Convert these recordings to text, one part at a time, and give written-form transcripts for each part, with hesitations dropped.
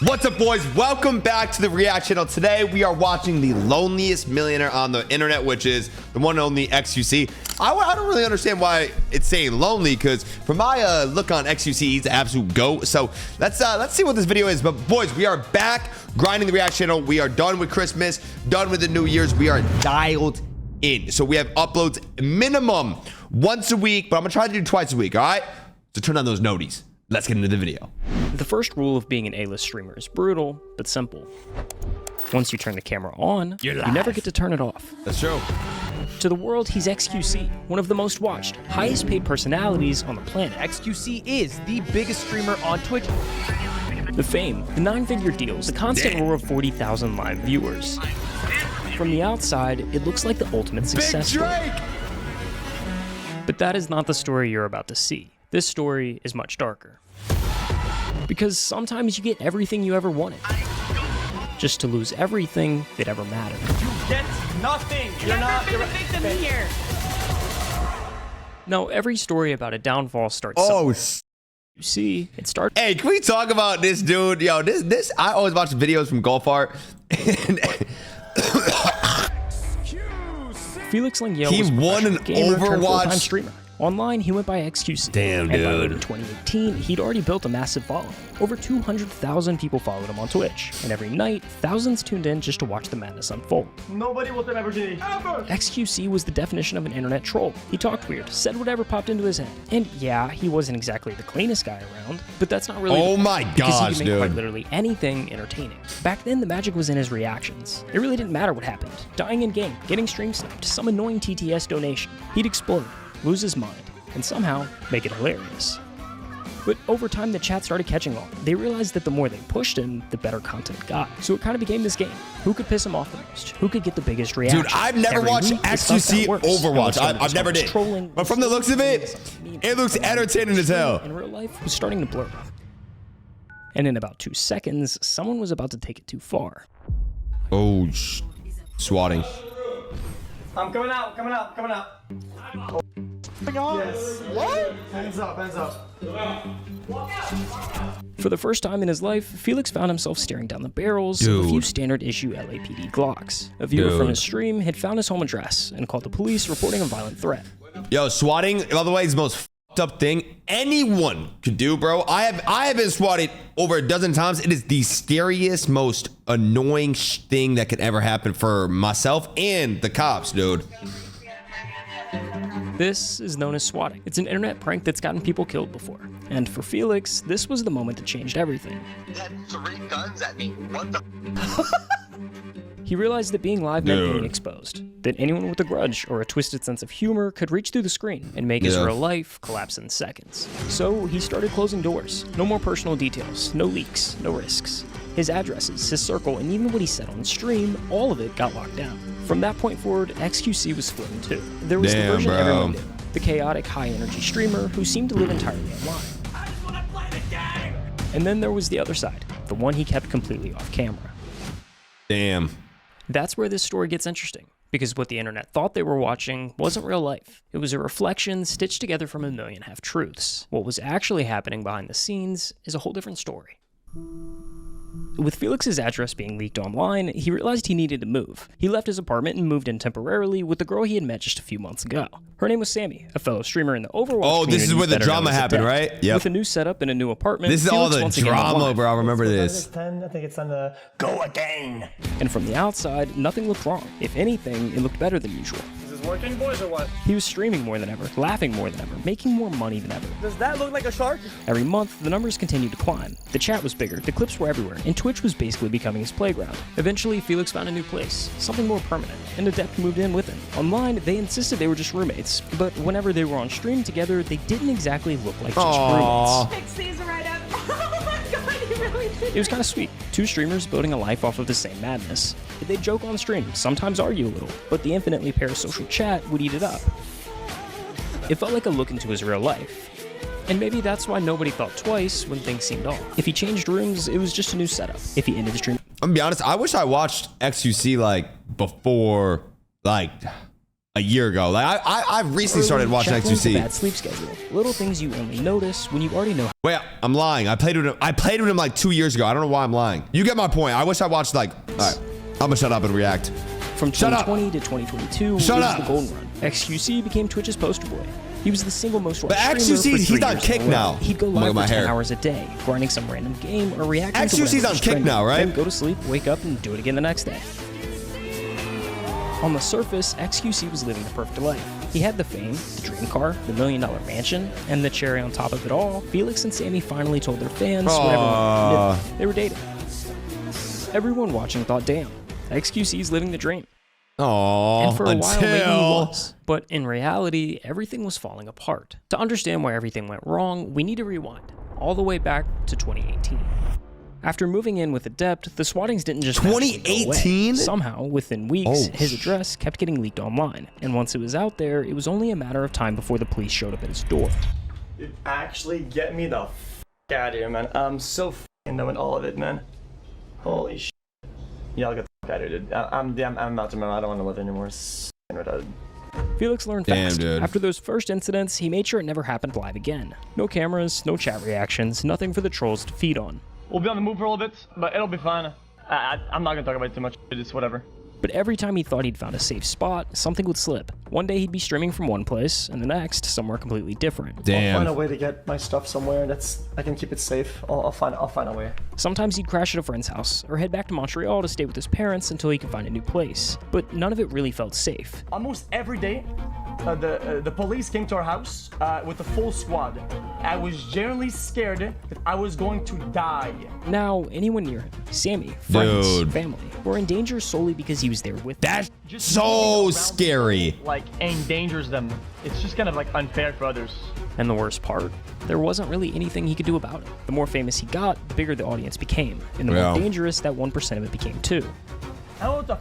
What's up, boys? Welcome back to the React channel. Today we are watching the loneliest millionaire on the internet, which is the one and only XQC. I don't really understand why it's saying lonely, because from my look on XQC, he's the absolute GOAT. So let's see what this video is. But boys, we are back grinding the React channel. We are done with Christmas, done with the New Year's. We are dialed in. So we have uploads minimum once a week, but I'm gonna try to do twice a week. All right? So turn on those noties. Let's get into the video. The first rule of being an A-list streamer is brutal, but simple. Once you turn the camera on, you never get to turn it off. That's true. To the world, he's XQC, one of the most watched, highest paid personalities on the planet. XQC is the biggest streamer on Twitch. The fame, the nine-figure deals, the constant roar of 40,000 live viewers. From the outside, it looks like the ultimate success Big Drake! But that is not the story you're about to see. This story is much darker. Because sometimes you get everything you ever wanted, just to lose everything that ever mattered. You get nothing. You're not the victim here. Now, every story about a downfall starts somewhere. You see, it starts. Hey, can we talk about this dude? Yo, this I always watch videos from Golf Art. Felix Lengyel He was a won an gamer turned full-time Overwatch. streamer. Online, he went by XQC. Damn, and by dude. late in 2018, he'd already built a massive following. Over 200,000 people followed him on Twitch, and every night, thousands tuned in just to watch the madness unfold. Nobody will ever do it. XQC was the definition of an internet troll. He talked weird, said whatever popped into his head. And yeah, he wasn't exactly the cleanest guy around, but that's not really Oh my because he gosh, could make quite dude. literally anything entertaining. Back then, the magic was in his reactions. It really didn't matter what happened. Dying in game, getting stream sniped, some annoying TTS donation. He'd explode, lose his mind, and somehow make it hilarious. But over time, the chat started catching on. They realized that the more they pushed him, the better content got. So it kind of became this game. Who could piss him off the most? Who could get the biggest reaction? Dude, I've never Every watched week, the stuff XQC that works. Overwatch. And I've never did. trolling, But from the looks of it, it looks entertaining as hell. And real life was starting to blur. And in about 2 seconds, someone was about to take it too far. Oh, swatting. I'm coming out, coming out, coming out. Yes. What? Hands up, hands up. For the first time in his life, Felix found himself staring down the barrels of a few standard issue LAPD Glocks. A viewer from his stream had found his home address and called the police, reporting a violent threat. Yo, swatting, by the way, is the most fucked up thing anyone could do, bro. I have been swatted over a dozen times. It is the scariest, most annoying thing that could ever happen for myself and the cops, dude. This is known as swatting. It's an internet prank that's gotten people killed before. And for Felix, this was the moment that changed everything. He had 3 guns at me. What the? He realized that being live meant being exposed. That anyone with a grudge or a twisted sense of humor could reach through the screen and make his real life collapse in seconds. So he started closing doors. No more personal details, no leaks, no risks. His addresses, his circle, and even what he said on stream, all of it got locked down. From that point forward, XQC was split in two. There was the version everyone knew, the chaotic, high-energy streamer who seemed to live entirely online. I just want to play the game. And then there was the other side, the one he kept completely off camera. Damn. That's where this story gets interesting, because what the internet thought they were watching wasn't real life. It was a reflection stitched together from a million half-truths. What was actually happening behind the scenes is a whole different story. With Felix's address being leaked online, he realized he needed to move. He left his apartment and moved in temporarily with the girl he had met just a few months ago. Her name was Sammy, a fellow streamer in the Overwatch Oh, this is community where the better known drama as happened, Adept. right? Yep. With a new setup and a new apartment, This is all Felix the once again went drama, live. bro. I remember this. 10, I think it's on the go again. And from the outside, nothing looked wrong. If anything, it looked better than usual. Is this working, boys, or what? He was streaming more than ever, laughing more than ever, making more money than ever. Does that look like a shark? Every month, the numbers continued to climb. The chat was bigger, the clips were everywhere, and Twitch was basically becoming his playground. Eventually, Felix found a new place, something more permanent, and Adept moved in with him. Online, they insisted they were just roommates, but whenever they were on stream together, they didn't exactly look like just roommates. Fix these right up. Oh my god, you really did. It was kind of sweet. Two streamers building a life off of the same madness. They'd joke on stream, sometimes argue a little, but the infinitely parasocial chat would eat it up. It felt like a look into his real life. And maybe that's why nobody thought twice when things seemed off. If he changed rooms, it was just a new setup. If he ended the stream, I'm gonna be honest, I wish I watched XQC like before, like a year ago. Like I recently started watching Check into XQC. bad sleep schedule. Little things you only notice when you already know. Wait, I'm lying. I played with him like 2 years ago. I don't know why I'm lying. You get my point. I wish I watched like. All right, I'm gonna shut up and react. From 2020 to 2022 was the golden run. XQC became Twitch's poster boy. He was the single most watched streamer XQC, for 3 he's on years Kick in a row. now. He'd go live for 10 hours a day, grinding some random game or reacting to XQC's whatever on was Kick trending, now, right? Then go to sleep, wake up, and do it again the next day. On the surface, XQC was living the perfect life. He had the fame, the dream car, the $1 million mansion, and the cherry on top of it all, Felix and Sammy finally told their fans what everyone knew. They were dating. Everyone watching thought, damn, XQC's living the dream. Oh, And for a while, maybe he was. But in reality, everything was falling apart. To understand why everything went wrong, we need to rewind all the way back to 2018. After moving in with Adept, the swattings didn't just 2018? Somehow, within weeks, his address kept getting leaked online. And once it was out there, it was only a matter of time before the police showed up at his door. Dude, actually get me the f out of here, man. I'm so f***ing done with all of it, man. Holy shit. Y'all get the f out of here, dude. I'm out to my I don't want to live anymore. It's retarded. Felix learned fast. After those first incidents, he made sure it never happened live again. No cameras, no chat reactions, nothing for the trolls to feed on. We'll be on the move for a little bit, but it'll be fine. I'm not gonna talk about it too much. It's whatever. But every time he thought he'd found a safe spot, something would slip. One day he'd be streaming from one place, and the next, somewhere completely different. I'll find a way to get my stuff somewhere I can keep it safe. I'll find a way. Sometimes he'd crash at a friend's house, or head back to Montreal to stay with his parents until he could find a new place. But none of it really felt safe. Almost every day, the police came to our house with a full squad. I was genuinely scared that I was going to die. Now, anyone near him, Sammy, friends, family, were in danger solely because he was there with them. That's so scary. Like, endangers them. It's just kind of like unfair for others. And the worst part, there wasn't really anything he could do about it. The more famous he got, the bigger the audience became, and the more dangerous that 1% of it became too. I don't know what the f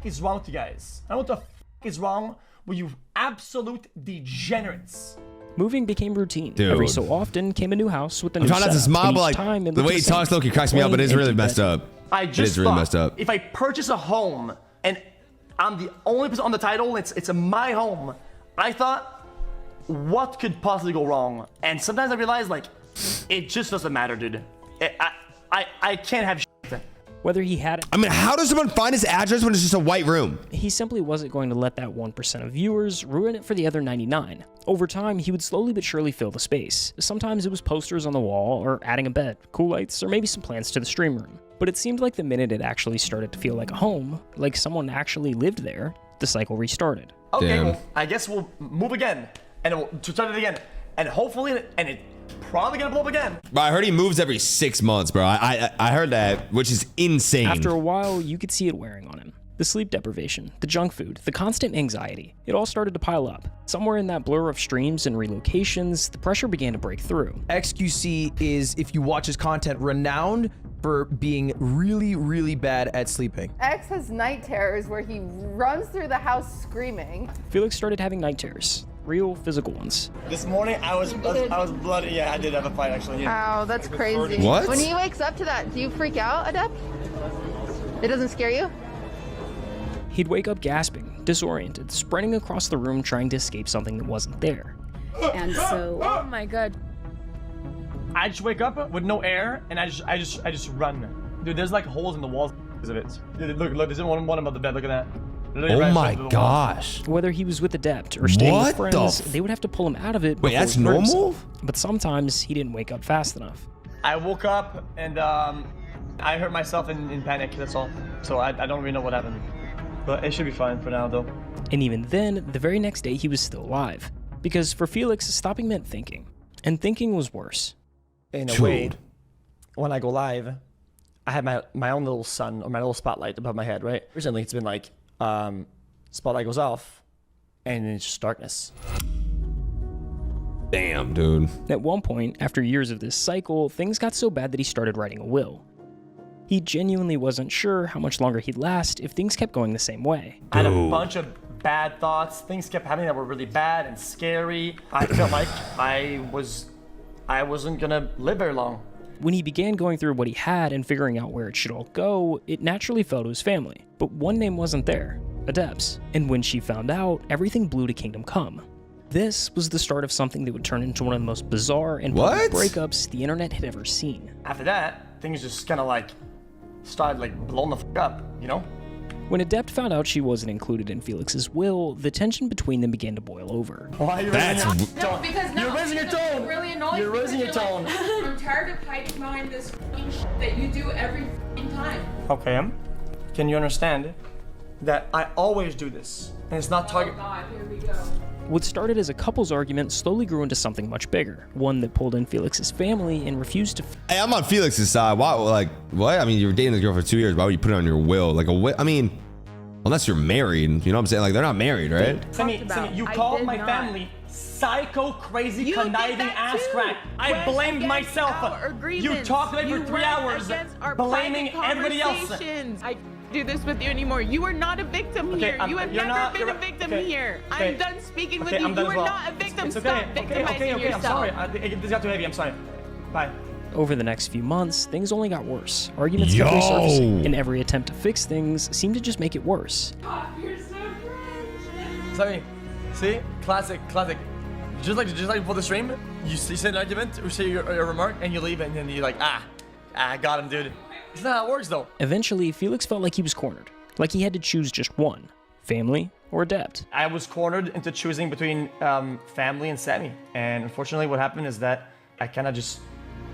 is wrong with you guys. I don't know what the f is wrong with you absolute degenerates. Moving became routine. Every so often came a new house with a new setup. I'm trying not to smile, but like the way he talks, Loki cracks me up, but it is really messed up. I just thought, if I purchase a home and I'm the only person on the title, it's my home, I thought, what could possibly go wrong? And sometimes I realize, like, it just doesn't matter, dude. I can't have shit. Whether he had it. I mean, how does someone find his address when it's just a white room? He simply wasn't going to let that 1% of viewers ruin it for the other 99. Over time, he would slowly but surely fill the space. Sometimes it was posters on the wall, or adding a bed, cool lights, or maybe some plants to the stream room. But it seemed like the minute it actually started to feel like a home, like someone actually lived there, the cycle restarted. Okay, well, I guess we'll move again, and we'll start it again, and hopefully, and it's probably gonna blow up again. But I heard he moves every 6 months, bro. I heard that, which is insane. After a while, you could see it wearing on him. The sleep deprivation, the junk food, the constant anxiety, it all started to pile up. Somewhere in that blur of streams and relocations, the pressure began to break through. XQC is, if you watch his content, renowned for being really, really bad at sleeping. X has night terrors where he runs through the house screaming. Felix started having night terrors, real physical ones. This morning, I was bloody. Yeah, I did have a fight, actually. Yeah. Ow, that's crazy. What? When he wakes up to that, do you freak out, Adept? It doesn't scare you? He'd wake up gasping, disoriented, sprinting across the room trying to escape something that wasn't there. And so, oh my god. I just wake up with no air, and I just run. Dude, there's like holes in the walls because of it. Dude, look, there's one above the bed. Look at that. Oh my gosh. Whether he was with Adept or staying with friends, they would have to pull him out of it. Wait, that's normal? But sometimes he didn't wake up fast enough. I woke up and I hurt myself in panic. That's all. So I don't really know what happened. But it should be fine for now, though. And even then, the very next day, he was still alive. Because for Felix, stopping meant thinking. And thinking was worse. In a way, when I go live, I have my own little sun, or my little spotlight above my head, right? Recently, it's been like, spotlight goes off, and it's just darkness. Damn, dude. At one point, after years of this cycle, things got so bad that he started writing a will. He genuinely wasn't sure how much longer he'd last if things kept going the same way. I had a bunch of bad thoughts. Things kept happening that were really bad and scary. I felt like I wasn't gonna live very long. When he began going through what he had and figuring out where it should all go, it naturally fell to his family. But one name wasn't there. Adepts. And when she found out, everything blew to Kingdom Come. This was the start of something that would turn into one of the most bizarre and public breakups the internet had ever seen. After that, things just kind of like started like blowing the fuck up, you know? When Adept found out she wasn't included in Felix's will, the tension between them began to boil over. Why are you raising your tone? No, because You're raising your tone. Really annoying. You're raising your tone. Like, I'm tired of hiding behind this shit that you do every time. Okay, can you understand that I always do this, and it's not target? Oh God, here we go. What started as a couple's argument slowly grew into something much bigger, one that pulled in Felix's family and refused to. Hey, I'm on Felix's side. Why? Like, what? I mean, you were dating this girl for 2 years. Why would you put it on your will? Like a will? I mean, unless you're married, you know what I'm saying? Like, they're not married, right? Sammy, you called my family psycho, crazy, conniving ass crack. I blamed myself. You talked to me for 3 hours, blaming everybody else. I do this with you anymore. You are not a victim here. You have never been a victim here. I'm done speaking with you. You are not a victim. Stop victimizing yourself. I'm sorry. This got too heavy. I'm sorry. Bye. Over the next few months, things only got worse. Arguments kept resurfacing, and every attempt to fix things seemed to just make it worse. Oh, you're so cringe. Sammy, see? Classic. Just like before the stream, you say an argument or say a remark, and you leave, and then you're like, I got him, dude. It's not how it works, though. Eventually, Felix felt like he was cornered, like he had to choose just one, family or Adept. I was cornered into choosing between family and Sammy, and unfortunately what happened is that I kind of just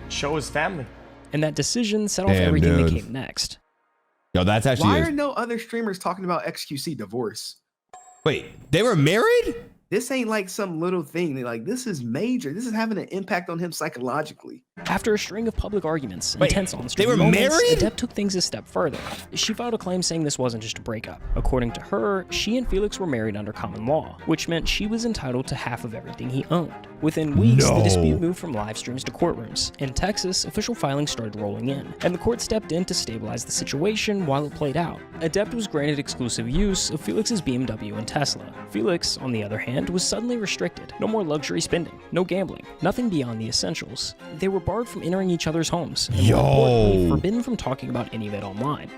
chose family. And that decision set off everything that came next. Yo, that's actually... Why are no other streamers talking about XQC divorce? Wait, they were married? This ain't like some little thing. They're like, this is major. This is having an impact on him psychologically. After a string of public arguments and tense on-stream they were moments, married? Adept took things a step further. She filed a claim saying this wasn't just a breakup. According to her, she and Felix were married under common law, which meant she was entitled to half of everything he owned. Within weeks, the dispute moved from live streams to courtrooms. In Texas, official filings started rolling in, and the court stepped in to stabilize the situation while it played out. Adept was granted exclusive use of Felix's BMW and Tesla. Felix, on the other hand, was suddenly restricted. No more luxury spending, no gambling, nothing beyond the essentials. They were barred from entering each other's homes, and more importantly, forbidden from talking about any of it online.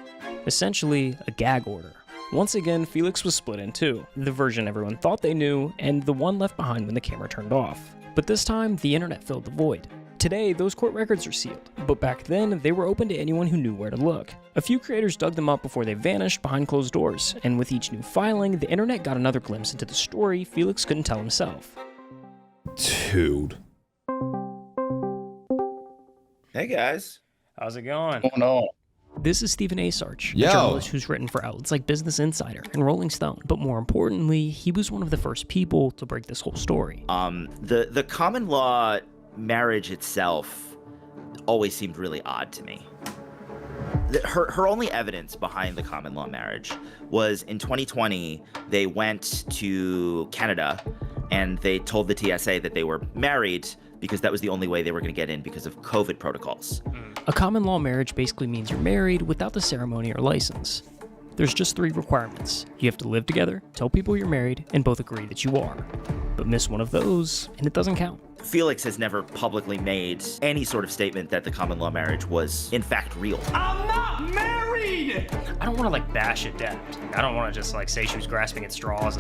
Essentially, a gag order. Once again, Felix was split in two, the version everyone thought they knew, and the one left behind when the camera turned off. But this time, the internet filled the void. Today, those court records are sealed, but back then, they were open to anyone who knew where to look. A few creators dug them up before they vanished behind closed doors, and with each new filing, the internet got another glimpse into the story Felix couldn't tell himself. Dude. Hey guys. How's it going? Oh no. This is Stephen A. Sarch, a journalist who's written for outlets like Business Insider and Rolling Stone. But more importantly, he was one of the first people to break this whole story. The common law marriage itself always seemed really odd to me. Her only evidence behind the common law marriage was in 2020, they went to Canada and they told the TSA that they were married because that was the only way they were going to get in because of COVID protocols. A common law marriage basically means you're married without the ceremony or license. There's just 3 requirements. You have to live together, tell people you're married, and both agree that you are. But miss one of those, and it doesn't count. Felix has never publicly made any sort of statement that the common law marriage was in fact real. I'm not married! I don't want to like bash Adept. I don't want to just like say she was grasping at straws.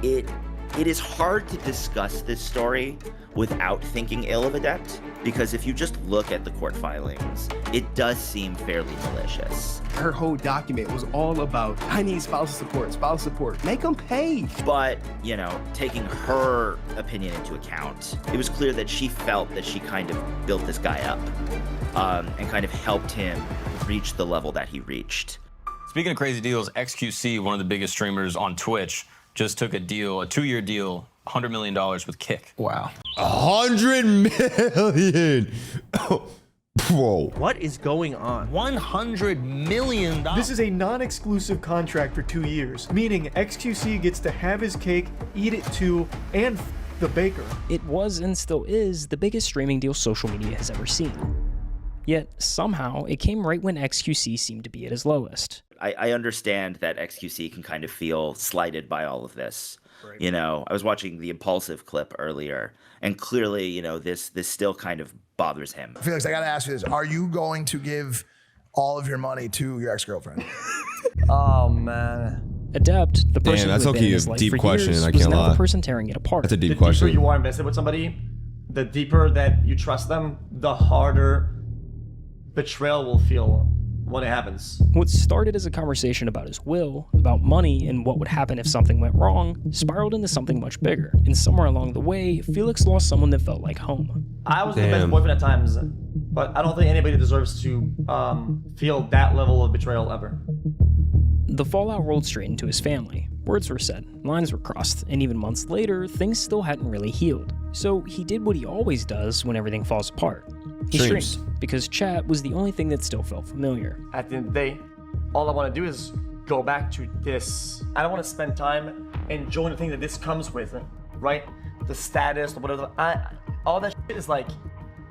It is hard to discuss this story without thinking ill of Adept, because if you just look at the court filings, it does seem fairly malicious. Her whole document was all about, I need spousal support, make them pay. But, you know, taking her opinion into account, it was clear that she felt that she kind of built this guy up and kind of helped him reach the level that he reached. Speaking of crazy deals, XQC, one of the biggest streamers on Twitch, just took a deal, a 2-year deal, $100 million with Kick. Wow. 100 million. Whoa. What is going on? $100 million. This is a non-exclusive contract for 2 years, meaning XQC gets to have his cake, eat it too, and the baker. It was and still is the biggest streaming deal social media has ever seen. Yet, somehow, it came right when XQC seemed to be at his lowest. I understand that XQC can kind of feel slighted by all of this. Right. You know, I was watching the Impulsive clip earlier, and clearly, you know, this still kind of bothers him. Felix, I gotta ask you this. Are you going to give all of your money to your ex-girlfriend? Oh, man. Adept, the person that's who had been okay, in his life deep for question, years, I was can't now lie. the person tearing it apart. That's a deep The question. deeper you are invested with somebody, the deeper that you trust them, the harder betrayal will feel when it happens. What started as a conversation about his will, about money, and what would happen if something went wrong, spiraled into something much bigger. And somewhere along the way, Felix lost someone that felt like home. I was the best boyfriend at times, but I don't think anybody deserves to feel that level of betrayal ever. The fallout rolled straight into his family. Words were said, lines were crossed, and even months later, things still hadn't really healed. So he did what he always does when everything falls apart. He streamed, because chat was the only thing that still felt familiar. At the end of the day, all I want to do is go back to this. I don't want to spend time enjoying the thing that this comes with, right? The status, or whatever. All that shit is like,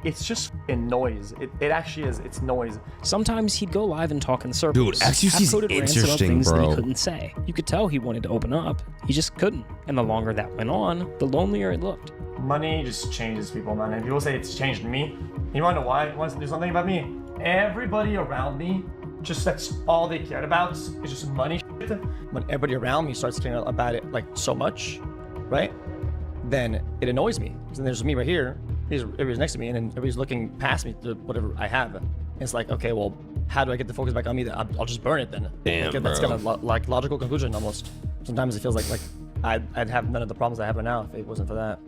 it's just f***ing noise. It actually is. It's noise. Sometimes he'd go live and talk in circles. Dude, XQC's interesting, things that bro. he couldn't say. You could tell he wanted to open up. He just couldn't. And the longer that went on, the lonelier it looked. Money just changes people, man. And people say it's changed me. You wanna know why? It wants to do something about me. Everybody around me, just that's all they cared about is just money shit. When everybody around me starts caring about it like so much, right? Then it annoys me. Because then there's me right here, everybody's next to me, and then everybody's looking past me to whatever I have. And it's like, okay, well, how do I get the focus back on me? I'll just burn it then. Damn, That's bro. kind of like logical conclusion almost. Sometimes it feels like I'd have none of the problems I have right now if it wasn't for that.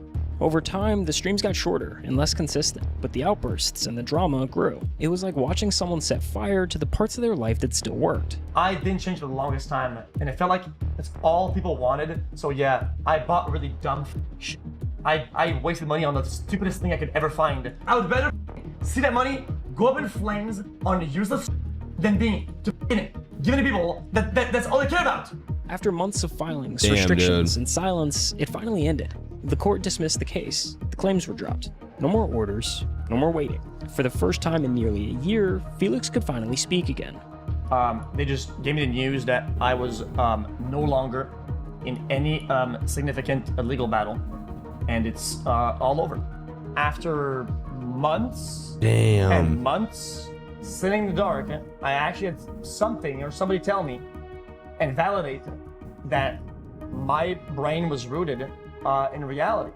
Over time, the streams got shorter and less consistent, but the outbursts and the drama grew. It was like watching someone set fire to the parts of their life that still worked. I didn't change for the longest time, and it felt like that's all people wanted. So yeah, I bought really dumb shit. I wasted money on the stupidest thing I could ever find. I would rather see that money go up in flames on useless than being in it, giving to people that's all they care about. After months of filings, Damn, restrictions, dude. and silence, it finally ended. The court dismissed the case. The claims were dropped. No more orders, no more waiting. For the first time in nearly a year, Felix could finally speak again. They just gave me the news that I was no longer in any significant legal battle, and it's all over. After months and months sitting in the dark, I actually had something or somebody tell me and validate that my brain was rooted in reality.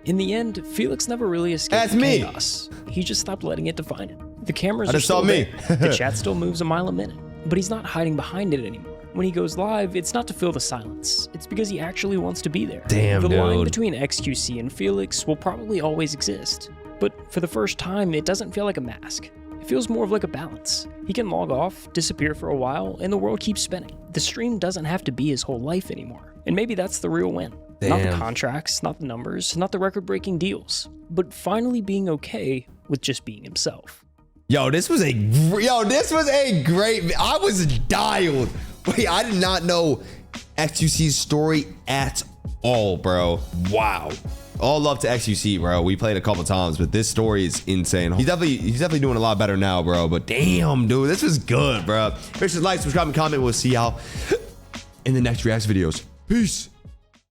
In the end, Felix never really escaped the chaos. He just stopped letting it define him. The cameras are still there. The chat still moves a mile a minute, but he's not hiding behind it anymore. When he goes live, it's not to fill the silence. It's because he actually wants to be there. Damn, the line dude. between XQC and Felix will probably always exist, but for the first time, it doesn't feel like a mask. It feels more of like a balance. He can log off, disappear for a while, and the world keeps spinning. The stream doesn't have to be his whole life anymore. And maybe that's the real win. Not the Damn. contracts, not the numbers, not the record-breaking deals, but finally being okay with just being himself. Yo, this was a great. I was dialed. Wait, I did not know XQC's story at all, bro. Wow. All love to XQC, bro. We played a couple times, but this story is insane. He's definitely doing a lot better now, bro. But damn, dude, this was good, bro. Make sure to like, subscribe, and comment. We'll see y'all in the next reaction videos. Peace.